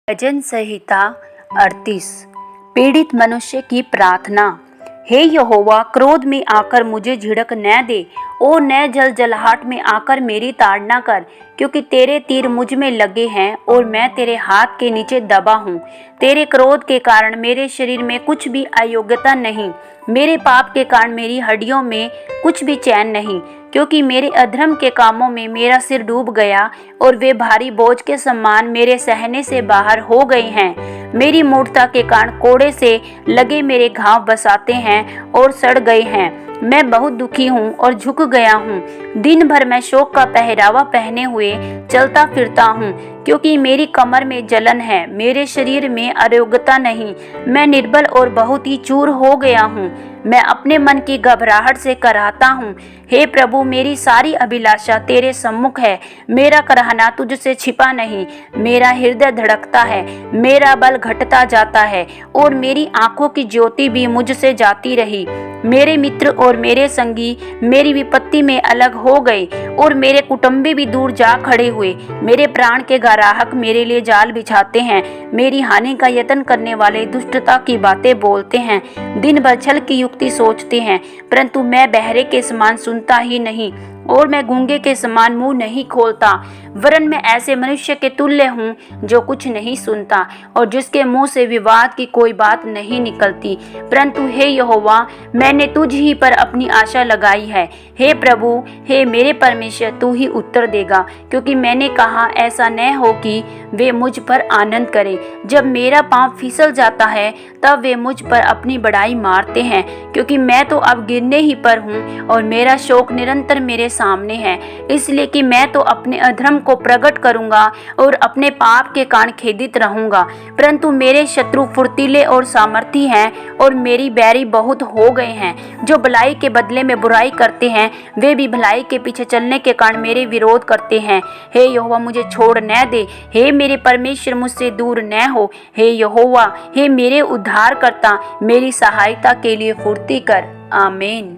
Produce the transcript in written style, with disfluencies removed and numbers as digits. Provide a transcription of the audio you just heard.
भजन संहिता 38। पीड़ित मनुष्य की प्रार्थना। हे यहोवा, क्रोध में आकर मुझे झिड़क न दे, ओ न जलजलाहट में आकर मेरी ताड़ना कर, क्योंकि तेरे तीर मुझ में लगे हैं और मैं तेरे हाथ के नीचे दबा हूँ। तेरे क्रोध के कारण मेरे शरीर में कुछ भी अयोग्यता नहीं, मेरे पाप के कारण मेरी हड्डियों में कुछ भी चैन नहीं, क्योंकि मेरे अधर्म के कामों में मेरा सिर डूब गया और वे भारी बोझ के समान मेरे सहने से बाहर हो गए हैं। मेरी मूढ़ता के कारण कोड़े से लगे मेरे घाव बसाते हैं और सड़ गए हैं। मैं बहुत दुखी हूँ और झुक गया हूँ। दिन भर मैं शोक का पहरावा पहने हुए चलता फिरता हूँ, क्योंकि मेरी कमर में जलन है, मेरे शरीर में अरोग्यता नहीं। मैं निर्बल और बहुत ही चूर हो गया हूँ। मैं अपने मन की घबराहट से कराहता हूँ। हे प्रभु, मेरी सारी अभिलाषा तेरे सम्मुख है। मेरा कराहना तुझसे छिपा नहीं। मेरा हृदय धड़कता है, मेरा बल घटता जाता है और मेरी आंखों की ज्योति भी मुझसे जाती रही। मेरे मित्र और मेरे संगी मेरी विपत्ति में अलग हो गए और मेरे कुटुंबी भी दूर जा खड़े हुए। मेरे प्राण के ग्राहक मेरे लिए जाल बिछाते हैं। मेरी हानि का यत्न करने वाले दुष्टता की बातें बोलते हैं। दिन भर छल की युक्ति सोचते हैं, परंतु मैं बहरे के समान सुनता ही नहीं और मैं गूंगे के समान मुंह नहीं खोलता। वरन मैं ऐसे मनुष्य के तुल्य हूँ जो कुछ नहीं सुनता और जिसके मुंह से विवाद की कोई बात नहीं निकलती। परंतु हे यहोवा, मैंने तुझ ही पर अपनी आशा लगाई है। हे प्रभु, हे मेरे परमेश्वर, तू ही उत्तर देगा, क्योंकि मैंने कहा ऐसा न हो कि वे मुझ पर आनंद करें। जब मेरा पाँव फिसल जाता है तब वे मुझ पर अपनी बड़ाई मारते हैं, क्योंकि मैं तो अब गिरने ही पर हूँ और मेरा शोक निरंतर मेरे सामने है। इसलिए कि मैं तो अपने अधर्म को प्रकट करूंगा और अपने पाप के कारण खेदित रहूंगा। परंतु मेरे शत्रु फुर्तीले और सामर्थी हैं और मेरी बैरी बहुत हो गए हैं। जो भलाई के बदले में बुराई करते हैं, वे भी भलाई के पीछे चलने के कारण मेरे विरोध करते हैं। हे यहोवा, मुझे छोड़ न दे। हे मेरे परमेश्वर, मुझसे दूर न हो। हे यहोवा, हे मेरे उद्धारकर्ता, मेरी सहायता के लिए फुर्ती कर। आमीन।